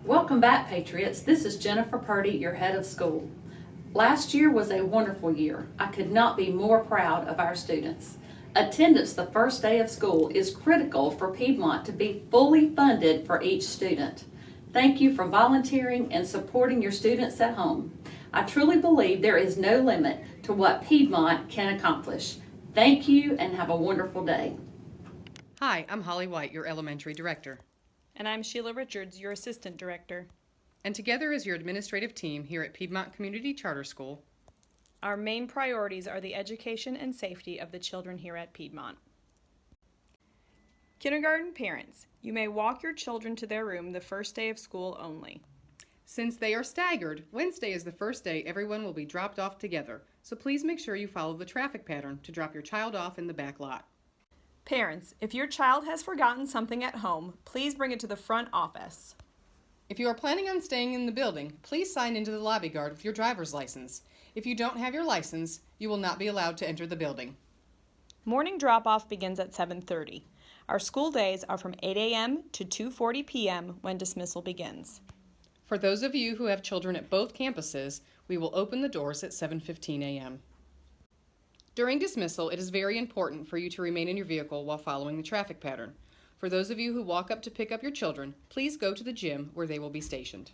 Welcome back, Patriots. This is Jennifer Purdy, your head of school. Last year was a wonderful year. I could not be more proud of our students. Attendance the first day of school is critical for Piedmont to be fully funded for each student. Thank you for volunteering and supporting your students at home. I truly believe there is no limit to what Piedmont can accomplish. Thank you and have a wonderful day. Hi, I'm Holly White, your elementary director. And I'm Sheila Richards, your assistant director. And together as your administrative team here at Piedmont Community Charter School, our main priorities are the education and safety of the children here at Piedmont. Kindergarten parents, you may walk your children to their room the first day of school only. Since they are staggered, Wednesday is the first day everyone will be dropped off together, so please make sure you follow the traffic pattern to drop your child off in the back lot. Parents, if your child has forgotten something at home, please bring it to the front office. If you are planning on staying in the building, please sign into the lobby guard with your driver's license. If you don't have your license, you will not be allowed to enter the building. Morning drop-off begins at 7:30. Our school days are from 8 a.m. to 2:40 p.m. when dismissal begins. For those of you who have children at both campuses, we will open the doors at 7:15 a.m. During dismissal, it is very important for you to remain in your vehicle while following the traffic pattern. For those of you who walk up to pick up your children, please go to the gym where they will be stationed.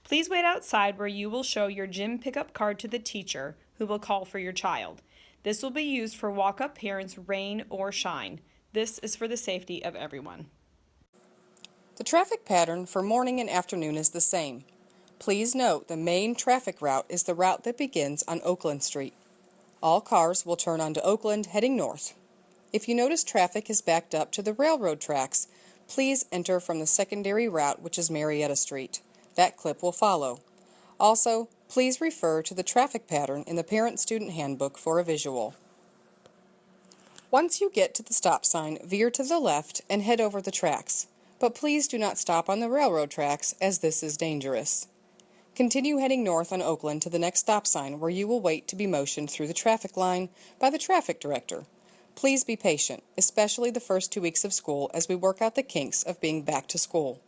Please wait outside where you will show your gym pickup card to the teacher who will call for your child. This will be used for walk-up parents, rain or shine. This is for the safety of everyone. The traffic pattern for morning and afternoon is the same. Please note the main traffic route is the route that begins on Oakland Street. All cars will turn onto Oakland heading north. If you notice traffic is backed up to the railroad tracks, please enter from the secondary route, which is Marietta Street. That clip will follow. Also, please refer to the traffic pattern in the Parent-Student Handbook for a visual. Once you get to the stop sign, veer to the left and head over the tracks. But please do not stop on the railroad tracks, as this is dangerous. Continue heading north on Oakland to the next stop sign, where you will wait to be motioned through the traffic line by the traffic director. Please be patient, especially the first 2 weeks of school, as we work out the kinks of being back to school.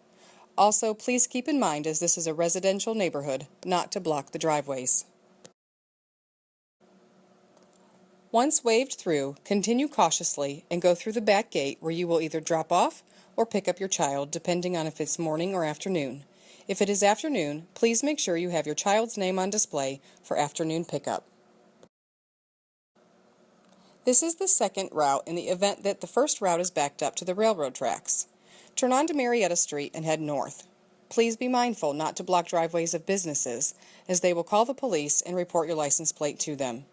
Also, please keep in mind, as this is a residential neighborhood, not to block the driveways. Once waved through, continue cautiously and go through the back gate, where you will either drop off or pick up your child, depending on if it's morning or afternoon. If it is afternoon, please make sure you have your child's name on display for afternoon pickup. This is the second route in the event that the first route is backed up to the railroad tracks. Turn onto Marietta Street and head north. Please be mindful not to block driveways of businesses, as they will call the police and report your license plate to them.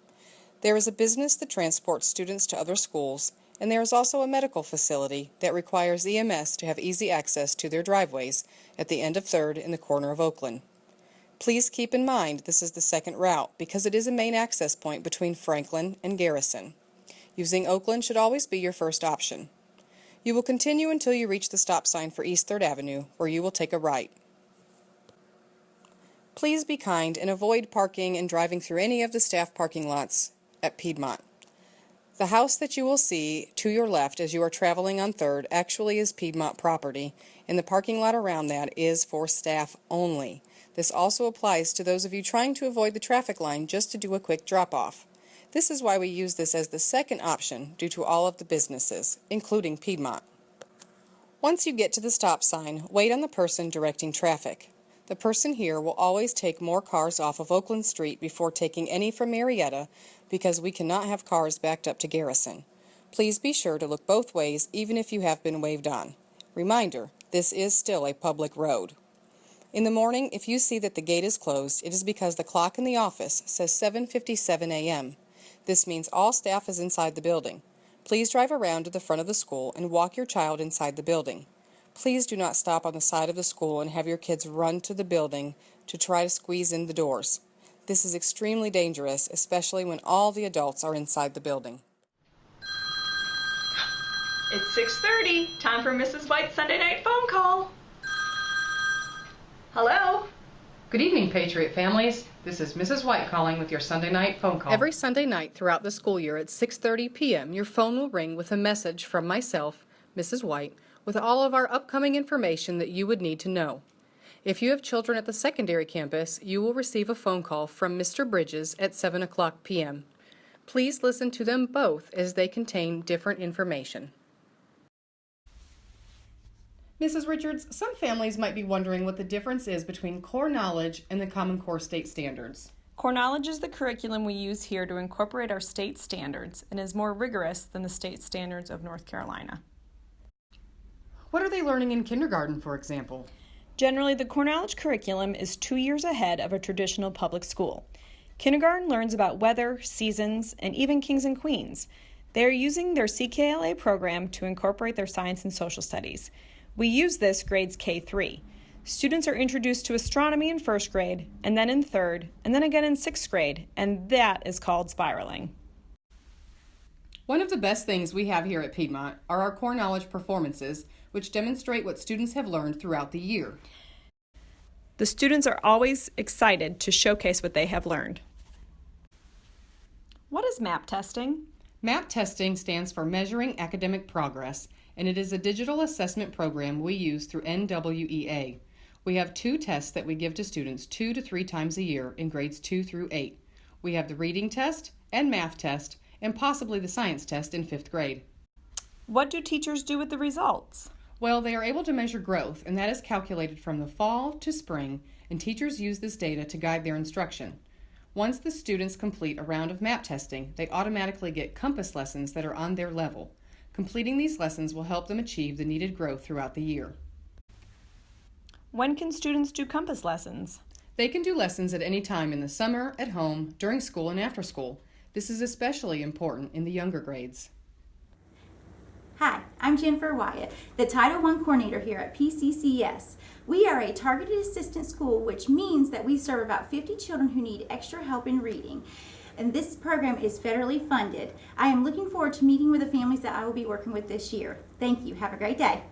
There is a business that transports students to other schools, and there is also a medical facility that requires EMS to have easy access to their driveways at the end of 3rd in the corner of Oakland. Please keep in mind this is the second route because it is a main access point between Franklin and Garrison. Using Oakland should always be your first option. You will continue until you reach the stop sign for East 3rd Avenue, where you will take a right. Please be kind and avoid parking and driving through any of the staff parking lots at Piedmont. The house that you will see to your left as you are traveling on 3rd actually is Piedmont property, and the parking lot around that is for staff only. This also applies to those of you trying to avoid the traffic line just to do a quick drop-off. This is why we use this as the second option due to all of the businesses, including Piedmont. Once you get to the stop sign, wait on the person directing traffic. The person here will always take more cars off of Oakland Street before taking any from Marietta, because we cannot have cars backed up to Garrison. Please be sure to look both ways even if you have been waved on. Reminder, this is still a public road. In the morning, if you see that the gate is closed, it is because the clock in the office says 7:57 a.m. This means all staff is inside the building. Please drive around to the front of the school and walk your child inside the building. Please do not stop on the side of the school and have your kids run to the building to try to squeeze in the doors. This is extremely dangerous, especially when all the adults are inside the building. It's 6:30. Time for Mrs. White's Sunday night phone call. Hello? Good evening, Patriot families. This is Mrs. White calling with your Sunday night phone call. Every Sunday night throughout the school year at 6:30 p.m., your phone will ring with a message from myself, Mrs. White, with all of our upcoming information that you would need to know. If you have children at the secondary campus, you will receive a phone call from Mr. Bridges at 7 o'clock p.m. Please listen to them both as they contain different information. Mrs. Richards, some families might be wondering what the difference is between core knowledge and the Common Core state standards. Core Knowledge is the curriculum we use here to incorporate our state standards and is more rigorous than the state standards of North Carolina. What are they learning in kindergarten, for example? Generally, the Core Knowledge curriculum is 2 years ahead of a traditional public school. Kindergarten learns about weather, seasons, and even kings and queens. They are using their CKLA program to incorporate their science and social studies. We use this grades K-3. Students are introduced to astronomy in first grade, and then in third, and then again in sixth grade, and that is called spiraling. One of the best things we have here at Piedmont are our core knowledge performances, which demonstrate what students have learned throughout the year. The students are always excited to showcase what they have learned. What is MAP testing? MAP testing stands for Measuring Academic Progress, and it is a digital assessment program we use through NWEA. We have 2 tests that we give to students 2 to 3 times a year in grades 2 through 8. We have the reading test and math test, and possibly the science test in 5th grade. What do teachers do with the results? Well, they are able to measure growth, and that is calculated from the fall to spring, and teachers use this data to guide their instruction. Once the students complete a round of MAP testing, they automatically get Compass lessons that are on their level. Completing these lessons will help them achieve the needed growth throughout the year. When can students do Compass lessons? They can do lessons at any time in the summer, at home, during school, and after school. This is especially important in the younger grades. Hi, I'm Jennifer Wyatt, the Title I coordinator here at PCCS. We are a targeted assistance school, which means that we serve about 50 children who need extra help in reading. And this program is federally funded. I am looking forward to meeting with the families that I will be working with this year. Thank you. Have a great day.